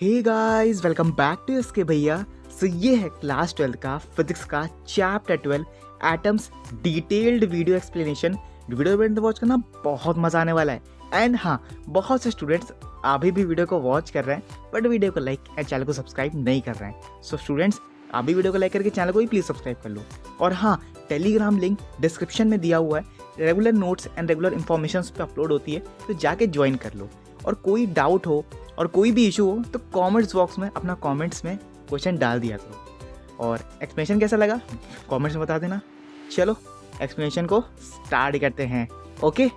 Hey guys, welcome back to SK भैया। So ये है क्लास 12 का फिजिक्स का chapter 12 atoms detailed video explanation. Video watch करना बहुत मज़ा आने वाला है। एंड हाँ, बहुत से स्टूडेंट्स अभी भी वीडियो को वॉच कर रहे हैं बट वीडियो को लाइक एंड चैनल को सब्सक्राइब नहीं कर रहे हैं। सो स्टूडेंट्स, अभी वीडियो को लाइक करके चैनल को भी प्लीज़ सब्सक्राइब कर लो। और हाँ, टेलीग्राम लिंक डिस्क्रिप्शन में दिया हुआ है। Regular notes and regular information पे अपलोड होती है, तो जाके ज्वाइन कर लो। और कोई डाउट हो और कोई भी इशू हो तो कमेंट्स बॉक्स में अपना कमेंट्स में क्वेश्चन डाल दिया करो। और एक्सप्लेनेशन कैसा लगा कमेंट्स में बता देना। चलो एक्सप्लेनेशन को स्टार्ट करते हैं। ओके,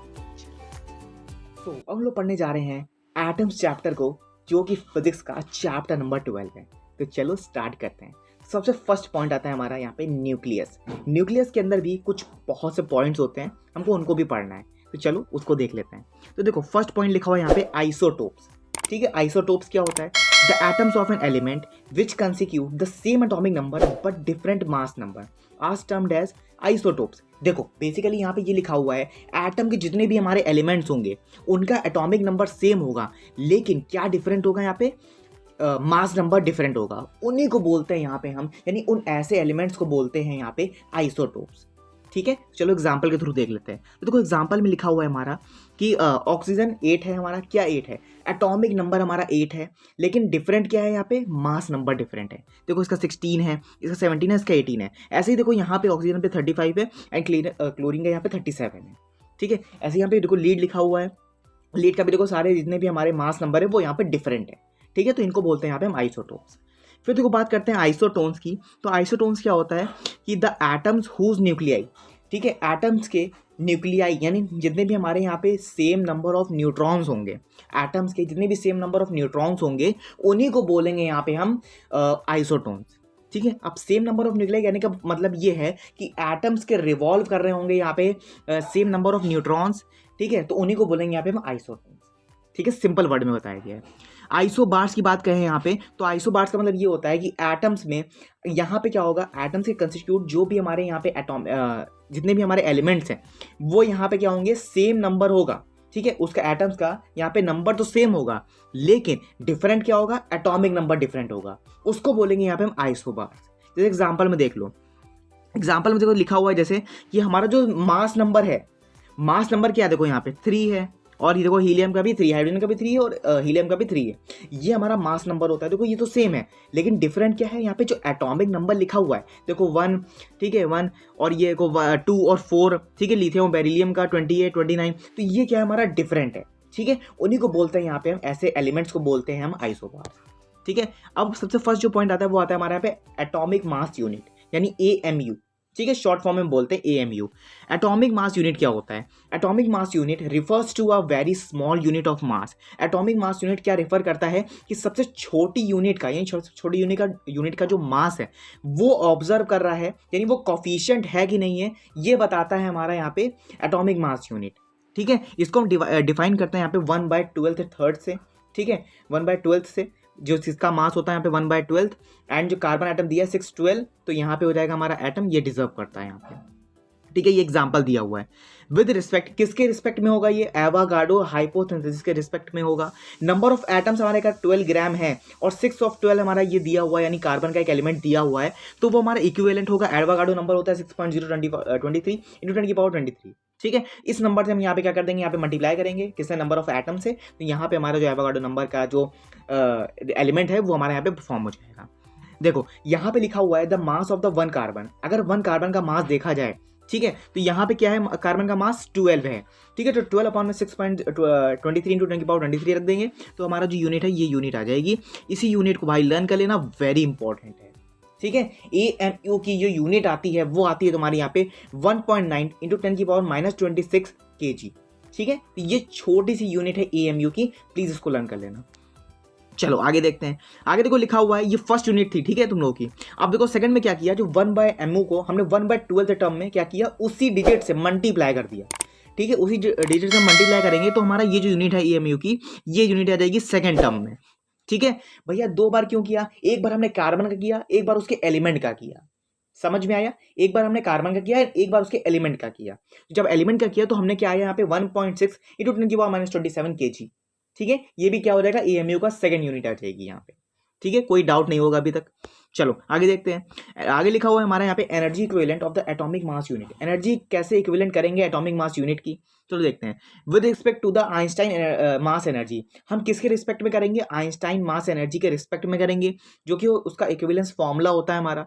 तो अब हम लोग पढ़ने जा रहे हैं एटम्स चैप्टर को, जो कि फिजिक्स का चैप्टर नंबर 12 है। तो चलो स्टार्ट करते हैं। सबसे फर्स्ट पॉइंट आता है हमारा यहाँ पे न्यूक्लियस। न्यूक्लियस के अंदर भी कुछ बहुत से पॉइंट्स होते हैं, हमको उनको भी पढ़ना है। तो चलो उसको देख लेते हैं। तो देखो, फर्स्ट पॉइंट लिखा हुआ है यहाँ पे आइसोटोप्स। ठीक है, आइसोटोप्स क्या होता है? The atoms of an element which constitute the same atomic number but different mass number are termed as isotopes. देखो बेसिकली यहाँ पे ये लिखा हुआ है, एटम के जितने भी हमारे एलिमेंट्स होंगे उनका एटॉमिक नंबर सेम होगा, लेकिन क्या डिफरेंट होगा यहाँ पे? मास नंबर डिफरेंट होगा। उन्हीं को बोलते हैं यहाँ पे हम, यानी उन ऐसे एलिमेंट्स को बोलते हैं यहाँ पे आइसोटोप्स। ठीक है, चलो एग्जाम्पल के थ्रू देख लेते हैं। तो देखो एग्जाम्पल में लिखा हुआ है हमारा कि ऑक्सीजन 8 है हमारा। क्या 8 है? एटॉमिक नंबर हमारा 8 है, लेकिन डिफरेंट क्या है यहाँ पे? मास नंबर डिफरेंट है। देखो इसका 16 है, इसका 17 है, इसका 18 है। ऐसे ही देखो यहाँ पे ऑक्सीजन पे 35 है एंड क्लोरीन का यहाँ पे 37 है। ठीक है, ऐसे यहाँ पे देखो लीड लिखा हुआ है। लीड का भी देखो सारे जितने भी हमारे मास नंबर है वो यहाँ पे डिफरेंट है। ठीक है, तो इनको बोलते हैं यहाँ पे हम आइसोटोप्स। फिर देखो बात करते हैं आइसोटोन्स की। तो आइसोटोन्स क्या होता है कि द एटम्स हुज न्यूक्लियाई। ठीक है, एटम्स के न्यूक्लियाई यानी जितने भी हमारे यहाँ पे सेम नंबर ऑफ न्यूट्रॉन्स होंगे, एटम्स के जितने भी सेम नंबर ऑफ न्यूट्रॉन्स होंगे उन्हीं को बोलेंगे यहाँ पे हम आइसोटोन्स। ठीक है, अब सेम नंबर ऑफ न्यूक्लियाई यानी का मतलब ये है कि एटम्स के रिवॉल्व कर रहे होंगे यहाँ पे सेम नंबर ऑफ न्यूट्रॉन्स। ठीक है, तो उन्हीं को बोलेंगे यहाँ पे हम आइसोटोन्स। ठीक है, सिंपल वर्ड में बताया गया है। आइसोबार्स की बात करें यहाँ पे, तो आइसोबार्स का मतलब ये होता है कि एटम्स में यहाँ पे क्या होगा, एटम्स के कंस्टिट्यूट जो भी हमारे यहाँ पे एटॉम जितने भी हमारे एलिमेंट्स हैं वो यहाँ पे क्या होंगे? सेम नंबर होगा। ठीक है, उसका एटम्स का यहाँ पे नंबर तो सेम होगा, लेकिन डिफरेंट क्या होगा? एटॉमिक नंबर डिफरेंट होगा। उसको बोलेंगे यहाँ पे हम आइसोबार्स। जैसे एग्जाम्पल में देख लो, एग्जाम्पल में देखो लिखा हुआ है जैसे कि हमारा जो मास नंबर है, मास नंबर क्या है? देखो यहाँ पे 3 है, और ये देखो हीलियम का भी 3, हाइड्रोजन का भी 3 है और हीलियम का भी 3 है। ये हमारा मास नंबर होता है। देखो ये तो सेम है, लेकिन डिफरेंट क्या है? यहाँ पे जो एटॉमिक नंबर लिखा हुआ है देखो 1। ठीक है, 1 और ये देखो 2 और 4। ठीक है, लिथियम बेरिलियम का 28, 29। तो ये क्या है? हमारा डिफरेंट है। ठीक है, उन्हीं को बोलते हैं यहाँ पे हम, ऐसे एलिमेंट्स को बोलते हैं हम आइसोबार्स। ठीक है, अब सबसे फर्स्ट जो पॉइंट आता है वो आता है हमारे यहाँ पे एटॉमिक मास यूनिट यानी AMU। ठीक है, शॉर्ट फॉर्म में बोलते हैं AMU। एटॉमिक मास यूनिट क्या होता है? Atomic mass unit refers to a very small unit of mass. Atomic mass unit क्या रेफर करता है कि सबसे छोटी यूनिट का, यानी छोटी यूनिट का जो मास है वो ऑब्जर्व कर रहा है, यानी वो कॉफिशिएंट है कि नहीं है, ये बताता है हमारा यहाँ पे एटॉमिक मास यूनिट। ठीक है, इसको हम डिफाइन करते हैं यहाँ पे 1/12 से। ठीक है, 1/12 से जो इसका मास होता है यहाँ पे 1/12, एंड जो कार्बन एटम दिया है 612, तो यहाँ पे हो जाएगा हमारा एटम, ये डिजर्व करता है यहाँ पे। ठीक है, ये एग्जांपल दिया हुआ है। विद रिस्पेक्ट, किसके रिस्पेक्ट में होगा? ये एवोगाड्रो हाइपोथेसिस के रिस्पेक्ट में होगा। नंबर ऑफ एटम्स हमारे का 12 ग्राम है और 6 of 12 हमारा ये दिया हुआ है, यानी कार्बन का एक एलिमेंट दिया हुआ है, तो वो हमारा इक्विवेलेंट होगा। एवोगाड्रो नंबर होता है 6.023 × 10⁻23। ठीक है, इस नंबर से हम यहाँ पे क्या कर देंगे? यहाँ पे मल्टीप्लाई करेंगे किससे? नंबर ऑफ एटम से। तो यहाँ पे हमारा जो एवोगाड्रो नंबर का जो एलिमेंट है वो हमारे यहाँ पे फॉर्म हो जाएगा। देखो यहाँ पे लिखा हुआ है the mass of the 1 carbon. अगर 1 कार्बन का मास देखा जाए, ठीक है, तो यहाँ पे क्या है? कार्बन का मास 12 है। ठीक है, तो 12/6.23 × 10⁻23 रख देंगे, तो हमारा जो यूनिट है ये यूनिट आ जाएगी। इसी यूनिट को भाई लर्न कर लेना, वेरी इंपॉर्टेंट है। ठीक है, AMU की जो यूनिट आती है वो आती है तुम्हारी यहाँ पे 1.9 × 10⁻26 kg। ठीक है, तो ये छोटी सी यूनिट है AMU की, प्लीज इसको लर्न कर लेना। चलो आगे देखते हैं। आगे देखो लिखा हुआ है, ये फर्स्ट यूनिट थी। ठीक है, तुम लोगों की। अब देखो सेकंड में क्या किया, जो 1/mu को हमने 1/12 टर्म में क्या किया? उसी डिजिट से मल्टीप्लाई कर दिया। ठीक है, उसी डिजिट से मल्टीप्लाई करेंगे तो हमारा ये जो यूनिट है AMU की, ये यूनिट आ जाएगी सेकंड टर्म में। ठीक है भैया, 2 बार क्यों किया? एक बार हमने कार्बन का किया, एक बार उसके एलिमेंट का किया। समझ में आया? एक बार हमने कार्बन का किया, एक बार उसके एलिमेंट का किया। जब एलिमेंट का किया तो हमने क्या आया यहाँ पे 1.6 × 10⁻27 kg। ठीक है, ये भी क्या हो जाएगा, AMU का सेकंड यूनिट आ जाएगी यहाँ पे। ठीक है, कोई डाउट नहीं होगा अभी तक। चलो आगे देखते हैं। आगे लिखा हुआ है हमारा यहाँ पे energy equivalent of the atomic mass unit. Energy कैसे इक्विवेलेंट करेंगे एटॉमिक मास यूनिट की, चलो देखते हैं। With respect to the Einstein mass energy, हम किसके रिस्पेक्ट में करेंगे, आइंस्टाइन मास एनर्जी के रिस्पेक्ट में करेंगे, जो कि उसका इक्विवेलेंस फॉर्मूला होता है हमारा।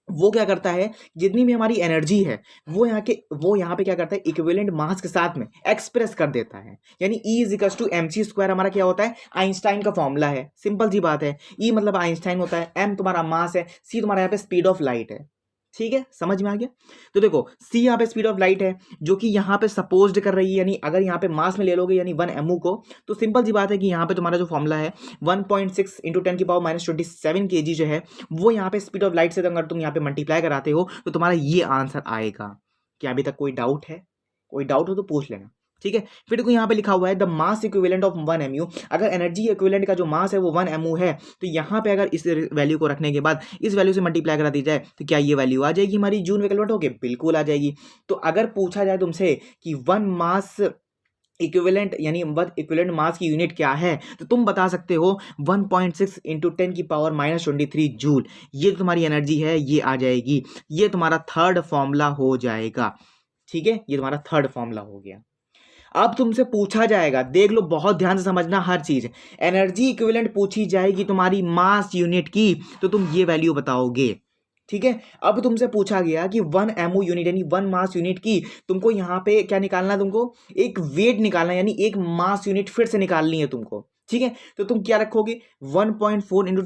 वो क्या करता है, जितनी भी हमारी एनर्जी है वो यहाँ पे क्या करता है, इक्विवेलेंट मास के साथ में एक्सप्रेस कर देता है। यानी E is equal to mc² हमारा क्या होता है, आइंस्टाइन का फॉर्मूला है। सिंपल सी बात है, E मतलब आइंस्टाइन होता है, m तुम्हारा मास है, c तुम्हारा यहाँ पे स्पीड ऑफ लाइट है। ठीक है, समझ में आ गया। तो देखो c यहाँ पे स्पीड ऑफ लाइट है, जो कि यहाँ पे सपोज्ड कर रही है, यानी अगर यहाँ पे मास में ले लोगे यानी 1 mu को, तो सिंपल सी बात है कि यहाँ पे तुम्हारा जो फॉर्मूला है 1.6 × 10⁻⁻27 kg जो है, वो यहाँ पे स्पीड ऑफ लाइट से अगर तुम यहाँ पे मल्टीप्लाई कराते हो तो तुम्हारा ये आंसर आएगा। क्या अभी तक कोई डाउट है, कोई डाउट हो तो पूछ लेना। ठीक है, फिर देखो यहाँ पे लिखा हुआ है the mass equivalent of 1 mu। अगर एनर्जी इक्विवेलेंट का जो मास है वो 1 mu है, तो यहाँ पे अगर इस वैल्यू को रखने के बाद इस वैल्यू से मल्टीप्लाई करा दी जाए तो क्या ये वैल्यू आ जाएगी हमारी जूल में कन्वर्ट होके, बिल्कुल आ जाएगी। तो अगर पूछा जाए तुमसे कि 1 मास इक्विवेलेंट यानी इक्विवेलेंट मास की यूनिट क्या है, तो तुम बता सकते हो 1.6 × 10⁻⁻23 जूल। ये तुम्हारी एनर्जी है, ये आ जाएगी। ये तुम्हारा थर्ड फॉर्मूला हो जाएगा। ठीक है, ये तुम्हारा थर्ड फॉर्मूला हो गया। अब तुमसे पूछा जाएगा, देख लो बहुत ध्यान से समझना हर चीज, एनर्जी इक्विवेलेंट पूछी जाएगी तुम्हारी मास यूनिट की, तो तुम ये वैल्यू बताओगे। ठीक है, अब तुमसे पूछा गया कि 1 mu यूनिट यानी 1 मास यूनिट की तुमको यहाँ पे क्या निकालना है, तुमको एक वेट निकालना है, यानी एक मास यूनिट फिर से निकालनी है तुमको। ठीक है, तो तुम क्या रखोगे, 1.4 ×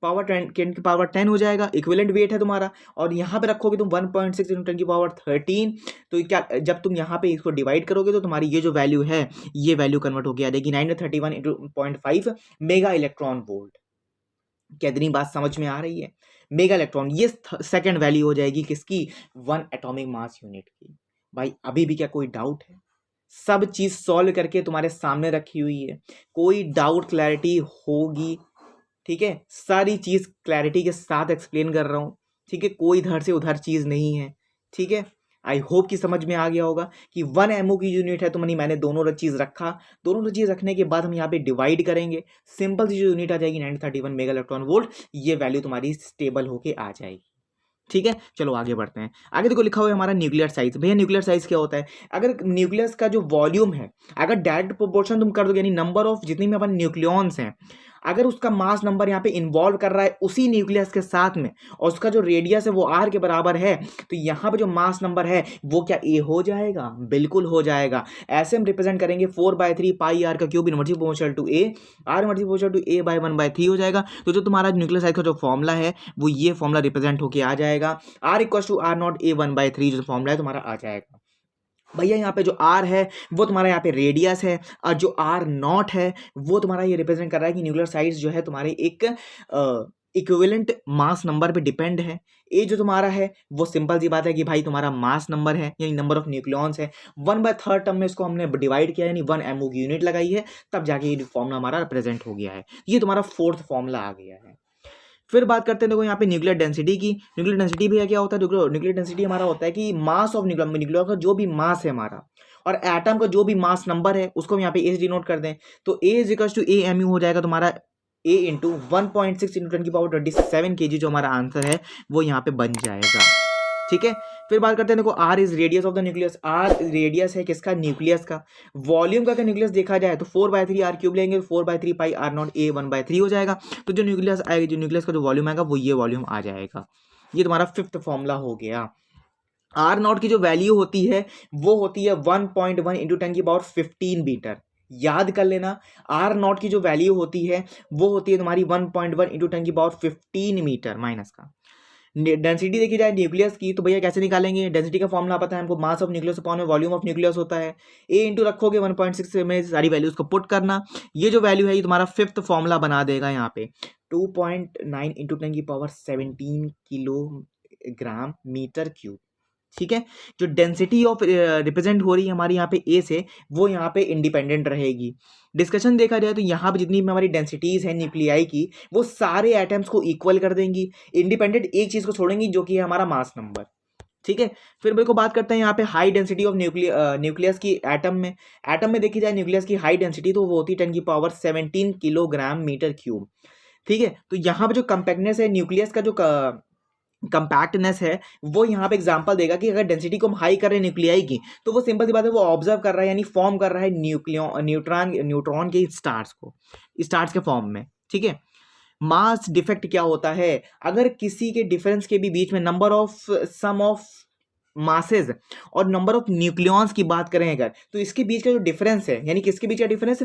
10⁻10 हो जाएगा, इक्विवेलेंट वेट है तुम्हारा। और यहाँ पे रखोगे तुम 1.6 × 10⁻13, तो क्या जब तुम यहाँ पे इसको डिवाइड करोगे तो तुम्हारी ये जो वैल्यू है, ये वैल्यू कन्वर्ट होकर आ जाएगी 931.5 मेगा इलेक्ट्रॉन वोल्ट। कितनी बात समझ में आ रही है, मेगा इलेक्ट्रॉन, ये सेकंड वैल्यू हो जाएगी किसकी, 1 एटॉमिक मास यूनिट की। भाई अभी भी क्या कोई डाउट है, सब चीज सॉल्व करके तुम्हारे सामने रखी हुई है, कोई डाउट क्लैरिटी होगी। ठीक है, सारी चीज क्लैरिटी के साथ एक्सप्लेन कर रहा हूँ। ठीक है, कोई इधर से उधर चीज नहीं है। ठीक है, आई होप कि समझ में आ गया होगा कि 1 mu की यूनिट है, तो मैंने दोनों चीज रखा, दोनों चीज रखने के बाद हम यहाँ पे डिवाइड करेंगे, सिंपल सी जो यूनिट आ जाएगी 931 मेगा इलेक्ट्रॉन वोल्ट। ये वैल्यू तुम्हारी स्टेबल होके आ जाएगी। ठीक है, चलो आगे बढ़ते हैं। आगे देखो लिखा हुआ है हमारा न्यूक्लियर साइज। भैया न्यूक्लियर साइज क्या होता है, अगर न्यूक्लियस का जो वॉल्यूम है अगर डायरेक्ट प्रोपोर्शन तुम कर दोगे, यानी नंबर ऑफ जितनी में अपन न्यूक्लियॉन्स हैं, अगर उसका मास नंबर यहाँ पे इन्वॉल्व कर रहा है उसी न्यूक्लियस के साथ में, और उसका जो रेडियस है वो r के बराबर है, तो यहाँ पे जो मास नंबर है वो क्या a हो जाएगा, बिल्कुल हो जाएगा। ऐसे हम रिप्रेजेंट करेंगे 4/3 पाई r का cube inversely proportional to a, r inversely proportional to a/1/3 हो जाएगा। तो जो तुम्हारा न्यूक्लियर साइज का जो फॉर्मूला है वो ये फॉर्मूला रिप्रेजेंट होके आ जाएगा, r = r0 a1/3 जो फॉर्मूला है तुम्हारा आ जाएगा। भैया यहाँ पे जो R है वो तुम्हारा यहाँ पे रेडियस है, और जो R0 है वो तुम्हारा ये रिप्रेजेंट कर रहा है कि न्यूक्लियर साइज जो है तुम्हारे एक इक्विवेलेंट मास नंबर पे डिपेंड है। ए जो तुम्हारा है वो सिंपल सी बात है कि भाई तुम्हारा मास नंबर है, यानी नंबर ऑफ न्यूक्लियॉन्स है। 1/3 टर्म में इसको हमने डिवाइड किया, यानी 1 mu की यूनिट लगाई है, तब जाके ये फॉर्मूला हमारा रिप्रेजेंट हो गया है। ये तुम्हारा फोर्थ फॉर्मूला आ गया है। फिर बात करते हैं देखो यहाँ पे न्यूक्लियर डेंसिटी की। न्यूक्लियर डेंसिटी भी क्या होता है, न्यूक्लियर डेंसिटी हमारा होता है कि मास ऑफ न्यूक्लियर का जो भी मास है हमारा, और एटम का जो भी मास नंबर है उसको हम यहाँ पे एस डिनोट कर दें, तो A = a mu हो जाएगा तुम्हारा A × 1.6 × 10⁻27 kg जो हमारा आंसर है वो यहाँ पे बन जाएगा। ठीक है, फिर बात करते हैं देखो R is radius of the nucleus. R radius है किसका, न्यूक्लियस का। वॉल्यूम का अगर न्यूक्लियस देखा जाए तो 4/3 r³ लेंगे, 4/3 पाई r0 a1/3 हो जाएगा। तो जो न्यूक्लियस आएगा, जो न्यूक्लियस का जो वॉल्यूम आएगा वो ये वॉल्यूम आ जाएगा। ये तुम्हारा फिफ्थ फॉर्मूला हो गया। R0 की जो वैल्यू होती है वो होती है 1.1 × 10⁻15 मीटर। याद कर लेना, R0 की जो वैल्यू होती है वो होती है तुम्हारी 1.1 × 10⁻15 मीटर माइनस का। डेंसिटी देखी जाए न्यूक्लियस की तो भैया कैसे निकालेंगे, डेंसिटी का फॉर्मूला पता है हमको, मास ऑफ न्यूक्लियस अपॉन में वॉल्यूम ऑफ न्यूक्लियस होता है। A इंटू रखोगे 1.6 में सारी वैल्यूज को पुट करना, ये जो वैल्यू है ये तुम्हारा फिफ्थ फॉर्मूला बना देगा यहाँ पे 2.9 × 10⁻17 किलोग्राम मीटर क्यूब। ठीक है, जो डेंसिटी ऑफ रिप्रेजेंट हो रही है हमारी यहाँ पे ए से, वो यहाँ पे इंडिपेंडेंट रहेगी। डिस्कशन देखा जाए तो यहाँ पे जितनी भी हमारी डेंसिटीज है न्यूक्लियाई की वो सारे एटम्स को इक्वल कर देंगी, इंडिपेंडेंट एक चीज को छोड़ेंगी जो कि है हमारा मास नंबर। ठीक है। फिर मेरे को बात करते हैं यहाँ पे हाई डेंसिटी ऑफ न्यूक्लियस की एटम में देखी जाए न्यूक्लियस की हाई डेंसिटी तो वो होती है 10⁻17 किलोग्राम मीटर क्यूब। ठीक है, तो यहाँ पे जो कंपैक्टनेस है न्यूक्लियस का, जो कंपैक्टनेस है, वो यहाँ पे एग्जांपल देगा कि अगर डेंसिटी को हम हाई कर रहे हैं न्यूक्लियाई की, तो वो सिंपल सी बात है, वो ऑब्जर्व कर रहा है यानी फॉर्म कर रहा है न्यूट्रॉन के स्टार्स के फॉर्म में। ठीक है, मास डिफेक्ट क्या होता है, अगर किसी के डिफरेंस के भी बीच में number of sum of masses और नंबर ऑफ न्यूक्लियॉन्स की बात करें अगर, तो इसके बीच का जो डिफरेंस है, यानी किसके बीच का difference,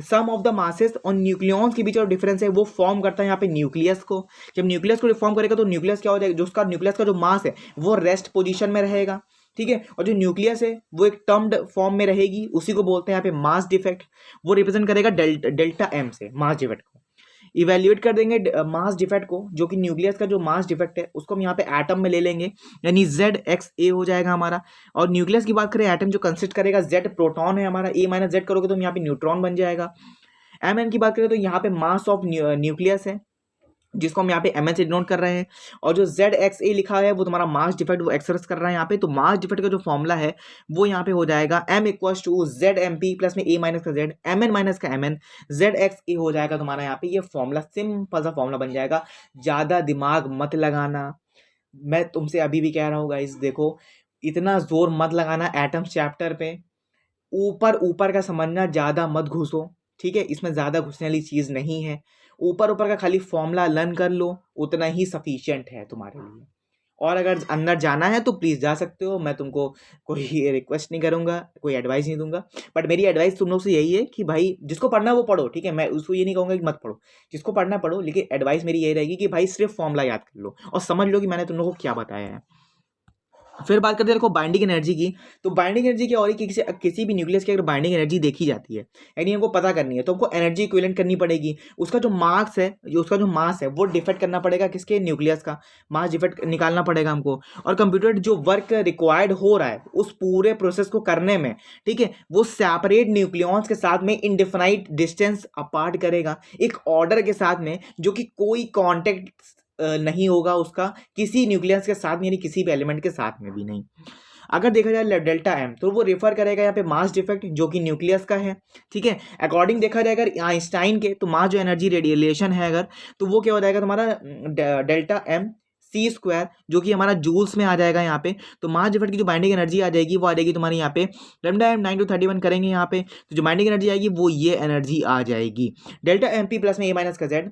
sum of the masses और न्यूक्लियॉन्स के बीच का डिफरेंस है, वो फॉर्म करता है यहाँ पे न्यूक्लियस को। जब न्यूक्लियस को फॉर्म करेगा तो न्यूक्लियस क्या हो जाएगा, जो उसका न्यूक्लियस का जो मास है वो रेस्ट पोजीशन में रहेगा। ठीक है, और जो न्यूक्लियस है वो एक टर्म्ड फॉर्म में रहेगी, उसी को बोलते हैं यहाँ पे मास डिफेक्ट। वो रिप्रेजेंट करेगा डेल्टा एम से मास डिफेक्ट को। इवेल्युएट कर देंगे मास डिफेक्ट को, जो कि न्यूक्लियस का जो मास डिफेक्ट है उसको हम यहाँ पे एटम में ले लेंगे, यानी ZXA हो जाएगा हमारा। और न्यूक्लियस की बात करें, एटम जो कंसिस्ट करेगा, Z प्रोटॉन है हमारा, A माइनस Z करोगे तो यहाँ पे न्यूट्रॉन बन जाएगा। Mn की बात करें तो यहाँ पे मास ऑफ न्यूक्लियस है, जिसको हम यहाँ पे Mn से डिनोट कर रहे हैं। और जो ZXA लिखा है वो तुम्हारा मास डिफेक्ट वो एक्सप्रेस कर रहा है यहाँ पे। तो मास डिफेक्ट का जो फॉर्मूला है वो यहाँ पे हो जाएगा M equals to ZMP plus में A माइनस का Z, Mn माइनस का Mn, ZXA हो जाएगा तुम्हारा यहाँ पे। ये फॉर्मूला सिंपल सा फॉर्मूला बन जाएगा, ज़्यादा दिमाग मत लगाना। मैं तुमसे अभी भी कह रहा हूँ गाइस, देखो इतना जोर मत लगाना एटम्स चैप्टर पे, ऊपर ऊपर का समझना, ज़्यादा मत घुसो। ठीक है, इसमें ज़्यादा घुसने वाली चीज़ नहीं है, ऊपर ऊपर का खाली फॉर्मूला लर्न कर लो, उतना ही सफिशिएंट है तुम्हारे लिए। और अगर अंदर जाना है तो प्लीज़ जा सकते हो, मैं तुमको कोई रिक्वेस्ट नहीं करूँगा, कोई एडवाइस नहीं दूंगा। बट मेरी एडवाइस तुम लोग से यही है कि भाई जिसको पढ़ना है वो पढ़ो। ठीक है, मैं उसको ये नहीं कहूँगा कि मत पढ़ो, जिसको पढ़ना है पढ़ो, लेकिन एडवाइस मेरी यही रहेगी कि भाई सिर्फ फॉर्मूला याद कर लो और समझ लो कि मैंने तुम लोगों को क्या बताया है। फिर बात करते हैं देखो बाइंडिंग एनर्जी की। तो बाइंडिंग एनर्जी क्या हो रही है कि किसी भी न्यूक्लियस की अगर बाइंडिंग एनर्जी देखी जाती है, यानी हमको पता करनी है, तो हमको एनर्जी इक्विवेलेंट करनी पड़ेगी। उसका जो मास है, उसका जो मास है वो डिफेक्ट करना पड़ेगा, किसके, न्यूक्लियस का मास डिफेक्ट निकालना पड़ेगा हमको। और कंप्यूटर जो वर्क रिक्वायर्ड हो रहा है उस पूरे प्रोसेस को करने में, ठीक है, वो सेपरेट न्यूक्लियॉन्स के साथ में इनडिफिनाइट डिस्टेंस अपार्ट करेगा, एक ऑर्डर के साथ में, जो कि कोई कॉन्टेक्ट नहीं होगा उसका किसी न्यूक्लियस के साथ, यानी किसी भी एलिमेंट के साथ में भी नहीं। अगर देखा जाए डेल्टा एम, तो वो रेफर करेगा यहाँ पे मास डिफेक्ट जो कि न्यूक्लियस का है। ठीक है, अकॉर्डिंग देखा जाए अगर आइंस्टाइन के, तो मास जो एनर्जी रेडिएशन है अगर, तो वो क्या हो जाएगा तुम्हारा डेल्टा एम C², जो कि हमारा जूल्स में आ जाएगा यहाँ पे। तो मास डिफेक्ट की जो बाइंडिंग एनर्जी आ जाएगी वो आ जाएगी तुम्हारी यहाँ पे लैम्डा m 9/31 करेंगे यहाँ पे, तो जो बाइंडिंग एनर्जी आएगी वो ये एनर्जी आ जाएगी, डेल्टा MP प्लस में A माइनस का Z।